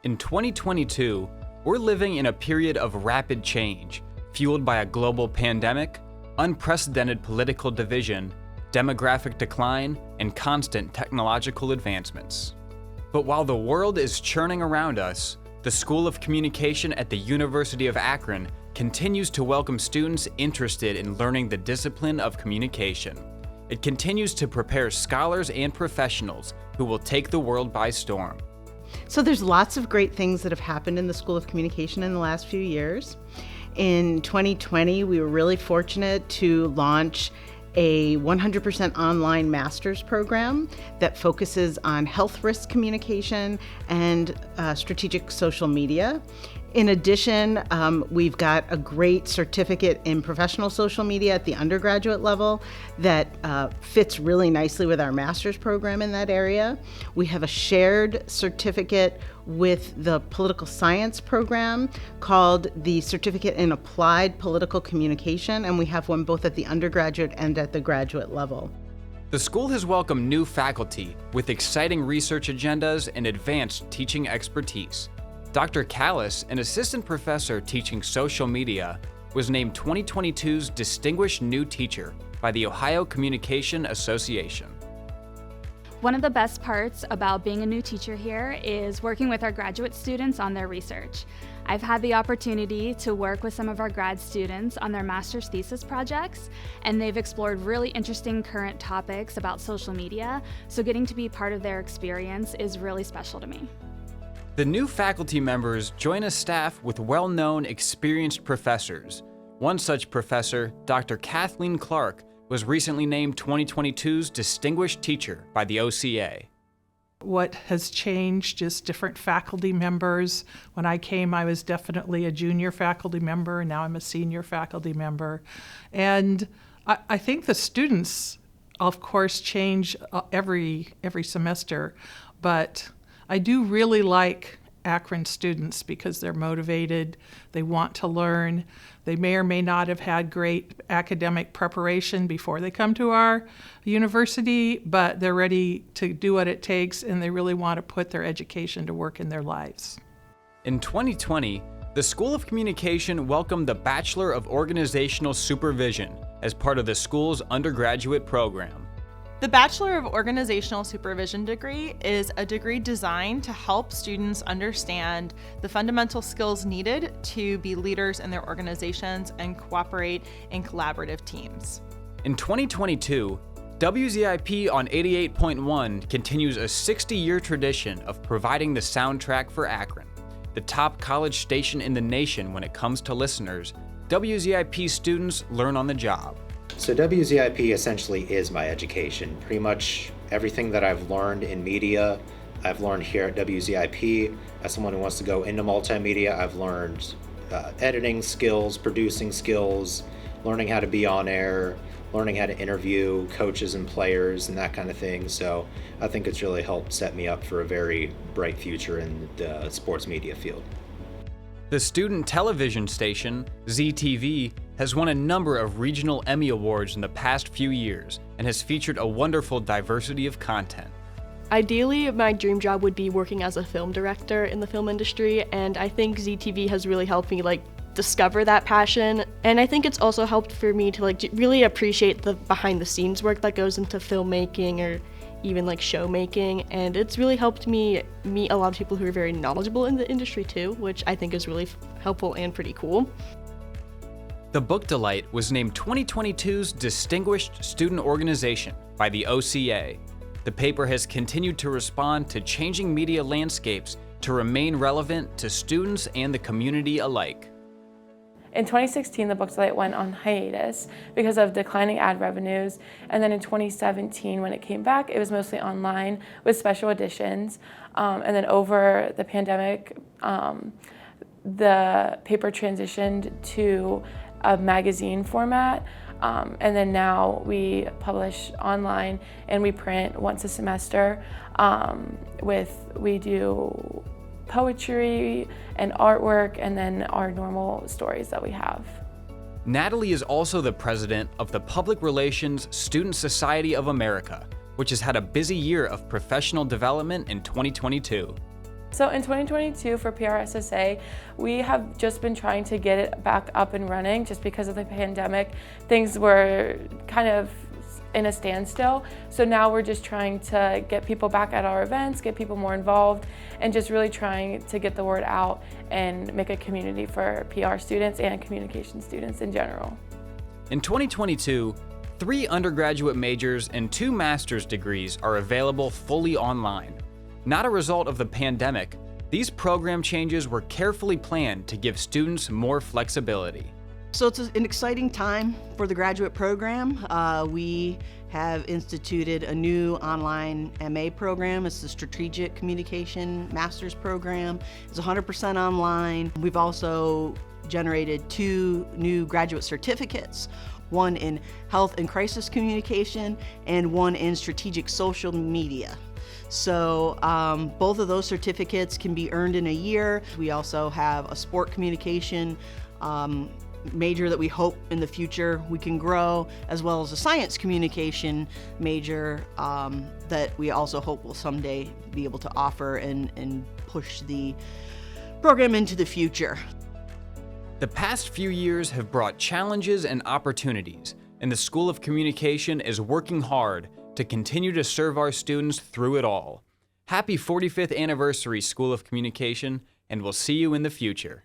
In 2022, we're living in a period of rapid change, fueled by a global pandemic, unprecedented political division, demographic decline, and constant technological advancements. But while the world is churning around us, the School of Communication at the University of Akron continues to welcome students interested in learning the discipline of communication. It continues to prepare scholars and professionals who will take the world by storm. So there's lots of great things that have happened in the School of Communication in the last few years. In 2020, we were really fortunate to launch a 100% online master's program that focuses on health risk communication and strategic social media. In addition, we've got a great certificate in professional social media at the undergraduate level that fits really nicely with our master's program in that area. We have a shared certificate with the political science program called the Certificate in Applied Political Communication, and we have one both at the undergraduate and at the graduate level. The school has welcomed new faculty with exciting research agendas and advanced teaching expertise. Dr. Callis, an assistant professor teaching social media, was named 2022's Distinguished New Teacher by the Ohio Communication Association. One of the best parts about being a new teacher here is working with our graduate students on their research. I've had the opportunity to work with some of our grad students on their master's thesis projects, and they've explored really interesting current topics about social media, so getting to be part of their experience is really special to me. The new faculty members join a staff with well-known, experienced professors. One such professor, Dr. Kathleen Clark, was recently named 2022's Distinguished Teacher by the OCA. What has changed is different faculty members. When I came, I was definitely a junior faculty member, and now I'm a senior faculty member. And I think the students, of course, change every semester, but I do really like Akron students because they're motivated, they want to learn, they may or may not have had great academic preparation before they come to our university, but they're ready to do what it takes and they really want to put their education to work in their lives. In 2020, the School of Communication welcomed the Bachelor of Organizational Supervision as part of the school's undergraduate program. The Bachelor of Organizational Supervision degree is a degree designed to help students understand the fundamental skills needed to be leaders in their organizations and cooperate in collaborative teams. In 2022, WZIP on 88.1 continues a 60-year tradition of providing the soundtrack for Akron, the top college station in the nation when it comes to listeners. WZIP students learn on the job. So WZIP essentially is my education. Pretty much everything that I've learned in media, I've learned here at WZIP. As someone who wants to go into multimedia, I've learned editing skills, producing skills, learning how to be on air, learning how to interview coaches and players and that kind of thing. So I think it's really helped set me up for a very bright future in the sports media field. The student television station, ZTV, has won a number of regional Emmy Awards in the past few years and has featured a wonderful diversity of content. Ideally, my dream job would be working as a film director in the film industry, and I think ZTV has really helped me discover that passion. And I think it's also helped for me to really appreciate the behind the scenes work that goes into filmmaking or even show making, and it's really helped me meet a lot of people who are very knowledgeable in the industry too, which I think is really helpful and pretty cool. The Book Delight was named 2022's Distinguished Student Organization by the OCA. The paper has continued to respond to changing media landscapes to remain relevant to students and the community alike. In 2016, the Book Delight went on hiatus because of declining ad revenues, and then in 2017, when it came back, it was mostly online with special editions, and then over the pandemic, the paper transitioned to a magazine format, and then now we publish online and we print once a semester. We do poetry and artwork, and then our normal stories that we have. Natalie is also the president of the Public Relations Student Society of America, which has had a busy year of professional development in 2022. So in 2022 for PRSSA, we have just been trying to get it back up and running just because of the pandemic. Things were kind of in a standstill. So now we're just trying to get people back at our events, get people more involved, and just really trying to get the word out and make a community for PR students and communication students in general. In 2022, 3 undergraduate majors and 2 master's degrees are available fully online. Not a result of the pandemic, these program changes were carefully planned to give students more flexibility. So it's an exciting time for the graduate program. We have instituted a new online MA program. It's the Strategic Communication Master's Program. It's 100% online. We've also generated 2 new graduate certificates, one in health and crisis communication and one in strategic social media. So both of those certificates can be earned in a year. We also have a sport communication major that we hope in the future we can grow, as well as a science communication major that we also hope will someday be able to offer and push the program into the future. The past few years have brought challenges and opportunities, and the School of Communication is working hard to continue to serve our students through it all. Happy 45th anniversary, School of Communication, and we'll see you in the future.